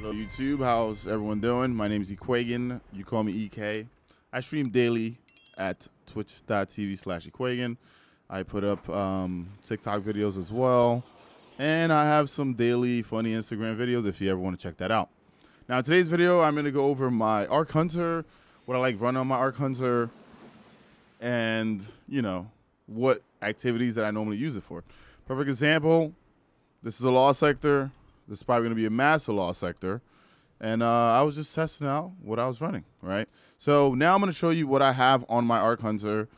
Hello YouTube, how's everyone doing? My name is Ekuegan. You call me EK. I stream daily at twitch.tv/Ekuegan. I put up TikTok videos as well. And I have some daily funny Instagram videos if you ever want to check that out. Now in today's video, I'm going to go over my Arc Hunter, what I like running on my Arc Hunter, and, you know, what activities that I normally use it for. Perfect example, this is a law sector. This is probably going to be a massive law sector. And I was just testing out what I was running, right? So now I'm going to show you what I have on my Arc Hunter,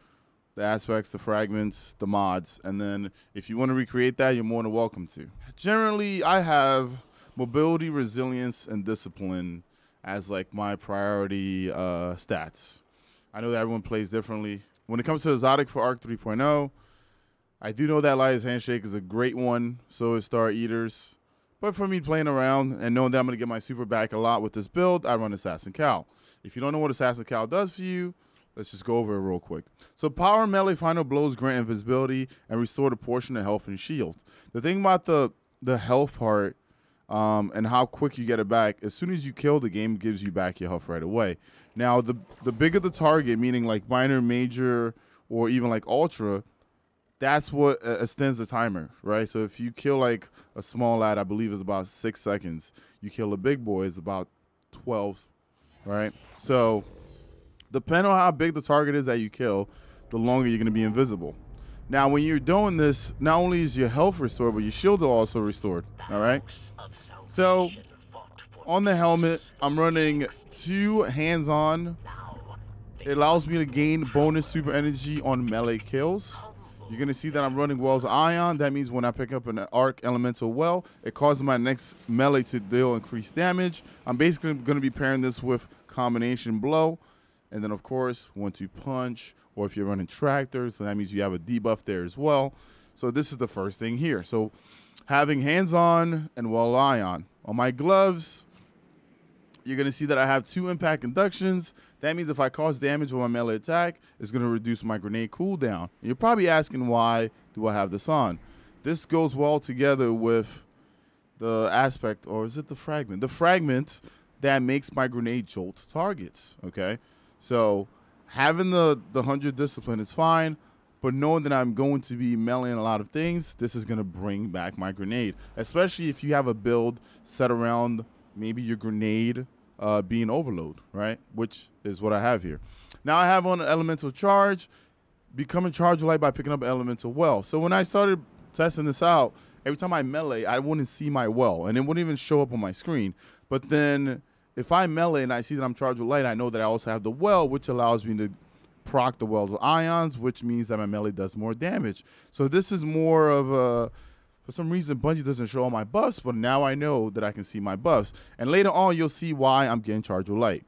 the aspects, the fragments, the mods. And then if you want to recreate that, you're more than welcome to. Generally, I have mobility, resilience, and discipline as like my priority stats. I know that everyone plays differently. When it comes to exotic for Arc 3.0, I do know that Elias Handshake is a great one. So is Star Eaters. But for me playing around and knowing that I'm going to get my super back a lot with this build, I run Assassin COWL. If you don't know what Assassin COWL does for you, let's just go over it real quick. So power melee final blows grant invisibility and restore the portion of health and shield. The thing about the health part and how quick you get it back, as soon as you kill, the game gives you back your health right away. Now, the bigger the target, meaning like minor, major, or even like ultra, that's what extends the timer, right? So if you kill like a small lad, I believe is about 6 seconds. You kill a big boy, is about 12, right? So depending on how big the target is that you kill, the longer you're going to be invisible. Now, when you're doing this, not only is your health restored, but your shield is also restored, all right? So on the helmet, I'm running 2 hands-on. It allows me to gain bonus super energy on melee kills. You're going to see that I'm running Well's Ion. That means when I pick up an Arc Elemental Well, it causes my next melee to deal increased damage. I'm basically going to be pairing this with Combination Blow. And then, of course, 1-2 Punch. Or if you're running Tractors, so that means you have a debuff there as well. So this is the first thing here. So having hands-on and Well Ion. On my gloves, you're going to see that I have 2 impact inductions. That means if I cause damage with my melee attack, it's going to reduce my grenade cooldown. And you're probably asking, why do I have this on? This goes well together with the aspect, or is it the fragment? The fragment that makes my grenade jolt targets, okay? So having the 100 discipline is fine, but knowing that I'm going to be meleeing a lot of things, this is going to bring back my grenade, especially if you have a build set around maybe your grenade being overload, right? Which is what I have here. Now I have on an elemental charge, becoming charge light by picking up an elemental well. So when I started testing this out, every time I melee, I wouldn't see my well, and it wouldn't even show up on my screen. But then if I melee and I see that I'm charged with light, I know that I also have the well, which allows me to proc the wells with ions, which means that my melee does more damage. So this is more of a, for some reason, Bungie doesn't show all my buffs, but now I know that I can see my buffs. And later on, you'll see why I'm getting charged with light.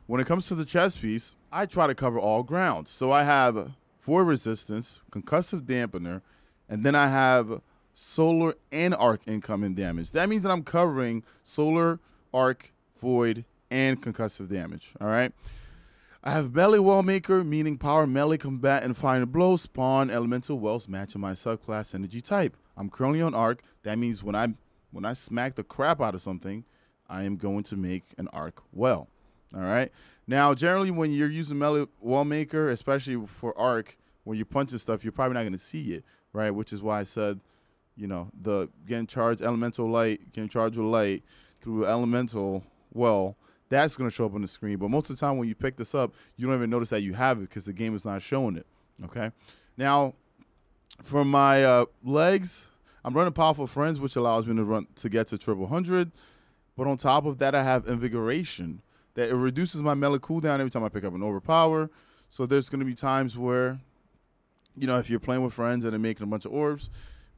When it comes to the chest piece, I try to cover all grounds. So I have void resistance, concussive dampener, and then I have solar and arc incoming damage. That means that I'm covering solar, arc, void, and concussive damage, all right? I have melee well maker, meaning power melee combat and final blow, spawn elemental wells matching my subclass energy type. I'm currently on arc. That means when I smack the crap out of something, I am going to make an arc well. All right. Now, generally, when you're using melee well maker, especially for arc, when you're punching stuff, you're probably not going to see it, right? Which is why I said, you know, the getting charged elemental light, getting charged with light through elemental well, that's going to show up on the screen. But most of the time when you pick this up, you don't even notice that you have it because the game is not showing it, okay? Now, for my legs, I'm running Powerful Friends, which allows me to get to 100. But on top of that, I have Invigoration. That it reduces my melee cooldown every time I pick up an Overpower. So there's going to be times where, you know, if you're playing with friends and they're making a bunch of orbs,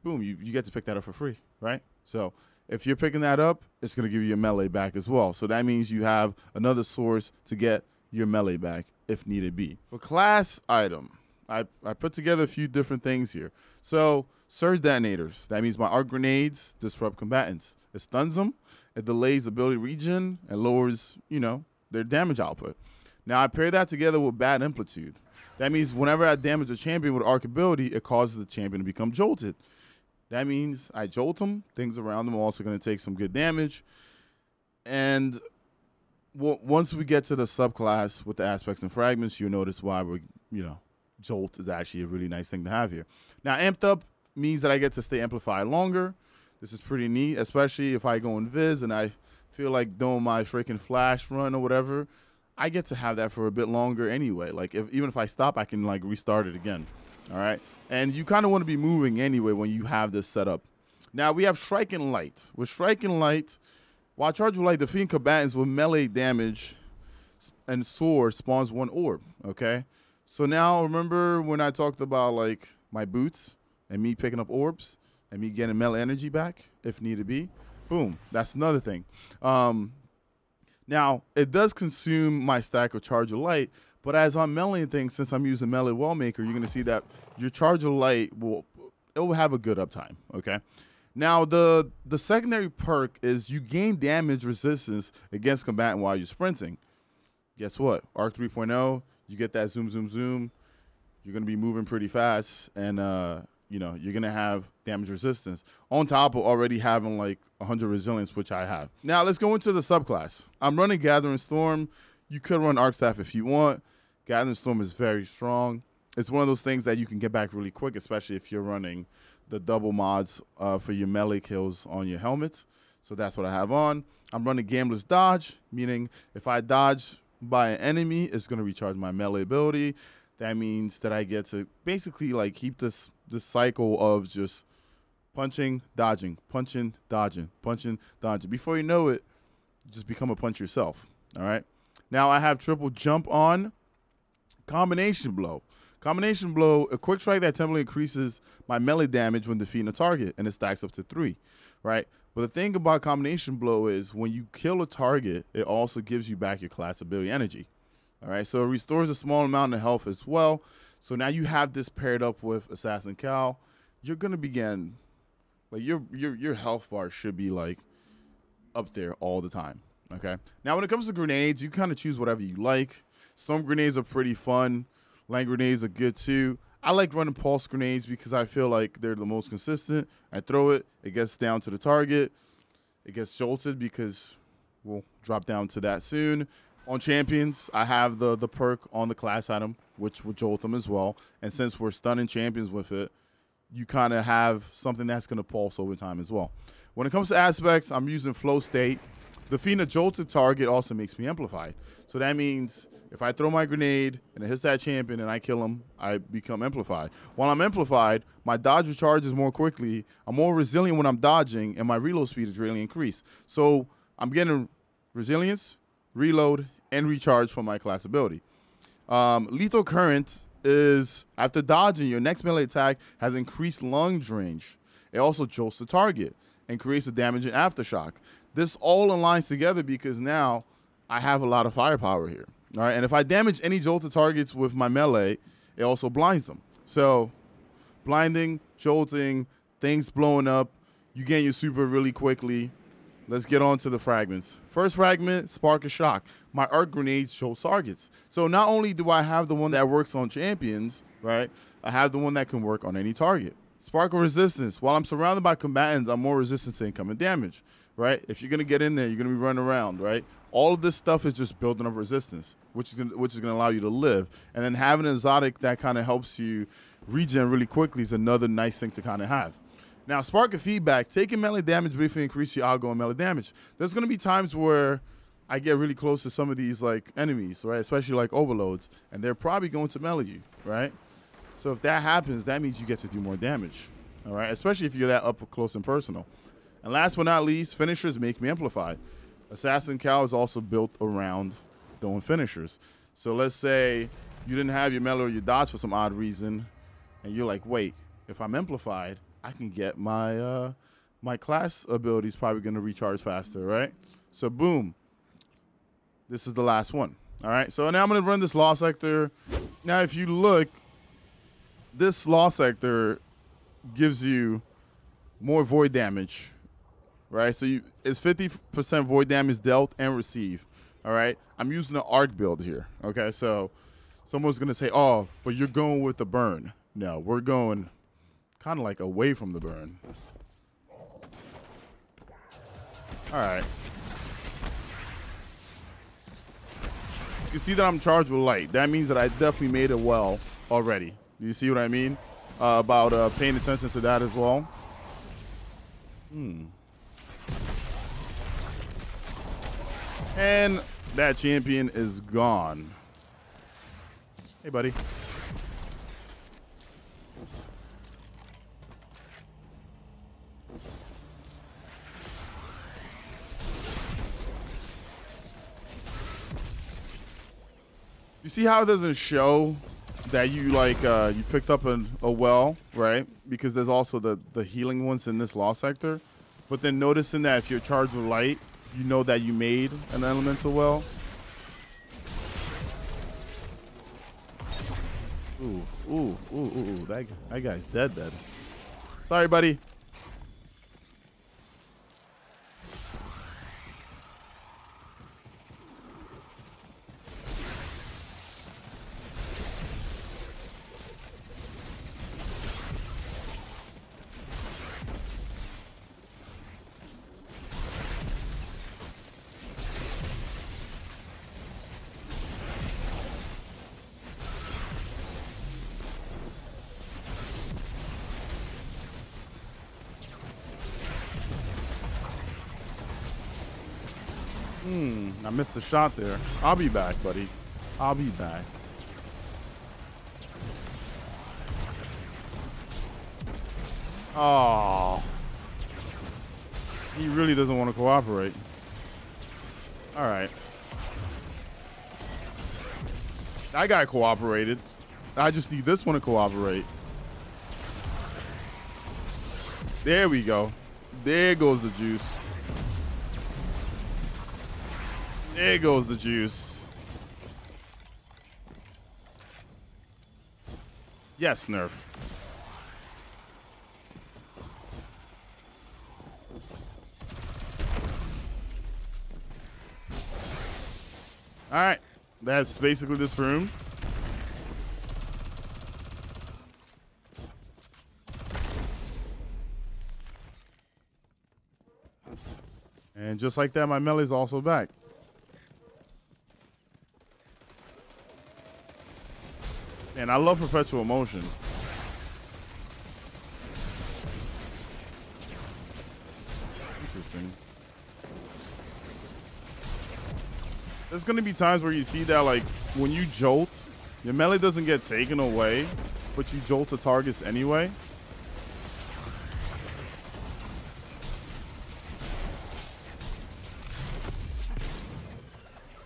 boom, you get to pick that up for free, right? So if you're picking that up, it's going to give you your melee back as well. So that means you have another source to get your melee back if needed be. For class item, I put together a few different things here. So surge detonators. That means my arc grenades disrupt combatants. It stuns them. It delays ability regen and lowers, you know, their damage output. Now I pair that together with bad amplitude. That means whenever I damage a champion with arc ability, it causes the champion to become jolted. That means I jolt them. Things around them are also going to take some good damage. And once we get to the subclass with the aspects and fragments, you'll notice why we're, Jolt is actually a really nice thing to have here. Now, amped up means that I get to stay amplified longer. This is pretty neat, especially if I go in Viz and I feel like doing my freaking flash run or whatever. I get to have that for a bit longer anyway. Like, even if I stop, I can, like, restart it again. All right? And you kind of want to be moving anyway when you have this set up. Now, we have Striking Light. With Striking Light, while charged with light, defeating combatants with melee damage and sword spawns 1 orb, okay? So now, remember when I talked about, like, my boots and me picking up orbs and me getting melee energy back if need be? Boom. That's another thing. Now, it does consume my stack of Charge of Light, but as I'm meleeing things, since I'm using Melee Wallmaker, you're going to see that your Charge of Light will have a good uptime, okay? Now, the secondary perk is you gain damage resistance against combatant while you're sprinting. Guess what? Arc 3.0, you get that zoom, zoom, zoom. You're going to be moving pretty fast, and, you're going to have damage resistance on top of already having, like, 100 resilience, which I have. Now, let's go into the subclass. I'm running Gathering Storm. You could run Arc Staff if you want. Gathering Storm is very strong. It's one of those things that you can get back really quick, especially if you're running the double mods for your melee kills on your helmet. So that's what I have on. I'm running Gambler's Dodge, meaning if I dodge by an enemy, it's going to recharge my melee ability. That means that I get to basically, like, keep this cycle of just punching, dodging, punching, dodging, punching, dodging. Before you know it, you just become a punch yourself. All right. Now I have triple jump on. Combination blow. Combination blow, a quick strike that temporarily increases my melee damage when defeating a target, and it stacks up to 3, right? But the thing about combination blow is when you kill a target, it also gives you back your class ability energy. All right, so it restores a small amount of health as well. So now you have this paired up with Assassin COWL. You're gonna begin, like, your health bar should be, like, up there all the time. Okay. Now when it comes to grenades, you kind of choose whatever you like. Storm grenades are pretty fun. Land grenades are good too. I like running pulse grenades because I feel like they're the most consistent. I throw it, it gets down to the target. It gets jolted because we'll drop down to that soon. On champions, I have the perk on the class item, which will jolt them as well. And since we're stunning champions with it, you kind of have something that's going to pulse over time as well. When it comes to aspects, I'm using flow state. Defeating a jolted target also makes me amplified. So that means if I throw my grenade and it hits that champion and I kill him, I become amplified. While I'm amplified, my dodge recharges more quickly. I'm more resilient when I'm dodging, and my reload speed is really increased. So I'm getting resilience, reload, and recharge from my class ability. Lethal Current is, after dodging, your next melee attack has increased lunge range. It also jolts the target and creates a damaging aftershock. This all aligns together because now I have a lot of firepower here. All right, and if I damage any jolted targets with my melee, it also blinds them. So blinding, jolting, things blowing up, you gain your super really quickly. Let's get on to the fragments. First fragment, Spark of Shock. My arc grenade shows targets. So not only do I have the one that works on champions, right, I have the one that can work on any target. Spark of Resistance. While I'm surrounded by combatants, I'm more resistant to incoming damage, right? If you're going to get in there, you're going to be running around, right? All of this stuff is just building up resistance, which is going to allow you to live. And then having an exotic that kind of helps you regen really quickly is another nice thing to kind of have. Now, Spark of Feedback. Taking melee damage briefly increase your outgoing melee damage. There's going to be times where I get really close to some of these, like, enemies, right? Especially, like, overloads. And they're probably going to melee you, right? So if that happens, that means you get to do more damage, all right? Especially if you're that up close and personal. And last but not least, finishers make me amplified. Assassin COWL is also built around doing finishers. So let's say you didn't have your melee or your dodge for some odd reason, and you're like, wait, if I'm amplified, I can get my my class abilities probably going to recharge faster, right? So boom, this is the last one, all right? So now I'm going to run this Law Sector. Now, if you look, this Law Sector gives you more void damage, right? So it's 50% void damage dealt and received, all right? I'm using the arc build here, okay? So someone's going to say, oh, but you're going with the burn. No, we're going kind of like away from the burn. All right. can see that I'm charged with light. That means that I definitely made it well already. Do you see what I mean? About paying attention to that as well. And that champion is gone. Hey, buddy. You see how it doesn't show that you like you picked up a well, right? Because there's also the healing ones in this law sector. But then noticing that if you're charged with light, you know that you made an elemental well. Ooh. That guy's dead. Sorry, buddy. I missed a shot there. I'll be back, buddy. I'll be back. Oh. He really doesn't want to cooperate. All right. That guy cooperated. I just need this one to cooperate. There we go. There goes the juice. There goes the juice. Yes, Nerf. All right. That's basically this room. And just like that, my melee's also back. And I love perpetual motion. Interesting. There's going to be times where you see that, like, when you jolt, your melee doesn't get taken away, but you jolt the targets anyway.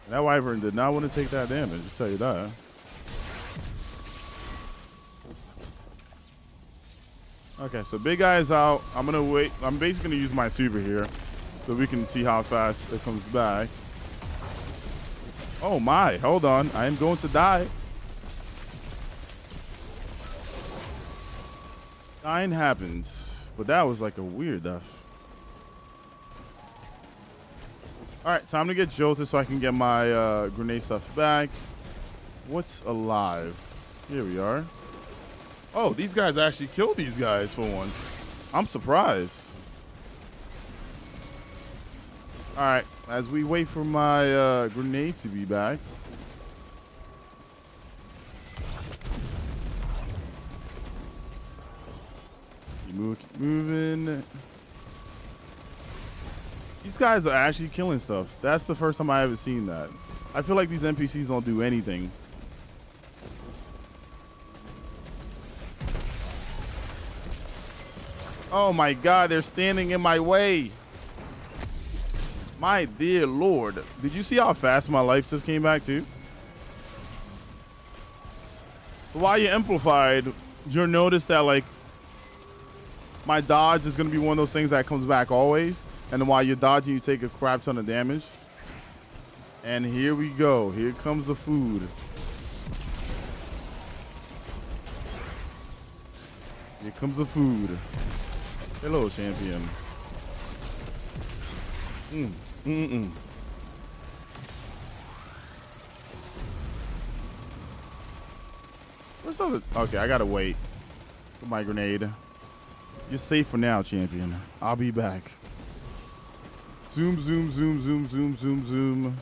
That wyvern did not want to take that damage, I'll tell you that. Okay, so big guy is out. I'm gonna wait. I'm basically gonna use my super here so we can see how fast it comes back. Oh my, hold on. I am going to die. Dying happens, but that was like a weird death. All right, time to get jolted so I can get my grenade stuff back. What's alive? Here we are. Oh, these guys actually killed these guys for once. I'm surprised. All right, as we wait for my grenade to be back. Keep moving. These guys are actually killing stuff. That's the first time I ever seen that. I feel like these NPCs don't do anything. Oh my God, they're standing in my way. My dear Lord. Did you see how fast my life just came back too? While you amplified, you'll notice that like my dodge is going to be one of those things that comes back always. And then while you're dodging, you take a crap ton of damage. And here we go. Here comes the food. Here comes the food. Hello, champion. What's the? Okay, I gotta wait for my grenade. You're safe for now, champion. I'll be back. Zoom, zoom, zoom, zoom, zoom, zoom, zoom.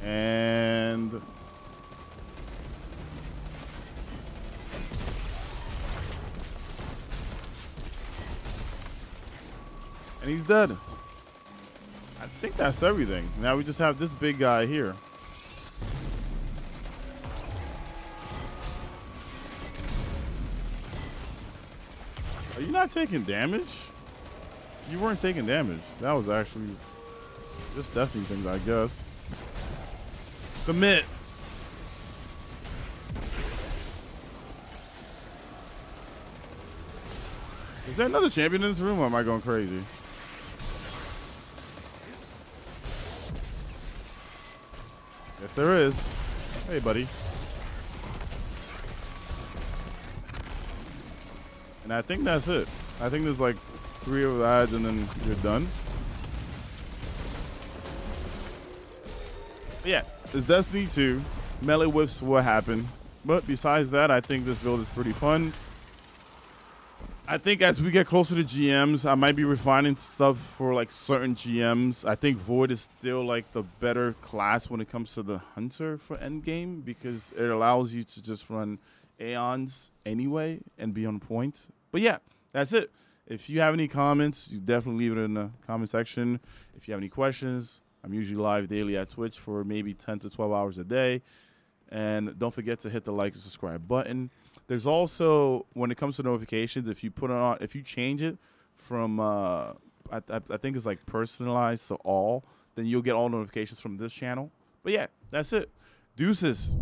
And he's dead. I think that's everything. Now we just have this big guy here. Are you not taking damage? You weren't taking damage. That was actually just Destiny things, I guess. Commit. Is there another champion in this room, or am I going crazy? Yes, there is. Hey, buddy. And I think that's it. I think there's like 3 of the ads and then you're done. But yeah, it's Destiny 2. Melee whiffs what happened. But besides that, I think this build is pretty fun. I think as we get closer to GMs, I might be refining stuff for like certain GMs. I think Void is still like the better class when it comes to the Hunter for endgame, because it allows you to just run Aeons anyway and be on point. But yeah, that's it. If you have any comments, you definitely leave it in the comment section. If you have any questions, I'm usually live daily at Twitch for maybe 10 to 12 hours a day. And don't forget to hit the like and subscribe button. There's also, when it comes to notifications, if you put it on, if you change it from, I think it's like personalized to all, then you'll get all notifications from this channel. But yeah, that's it. Deuces.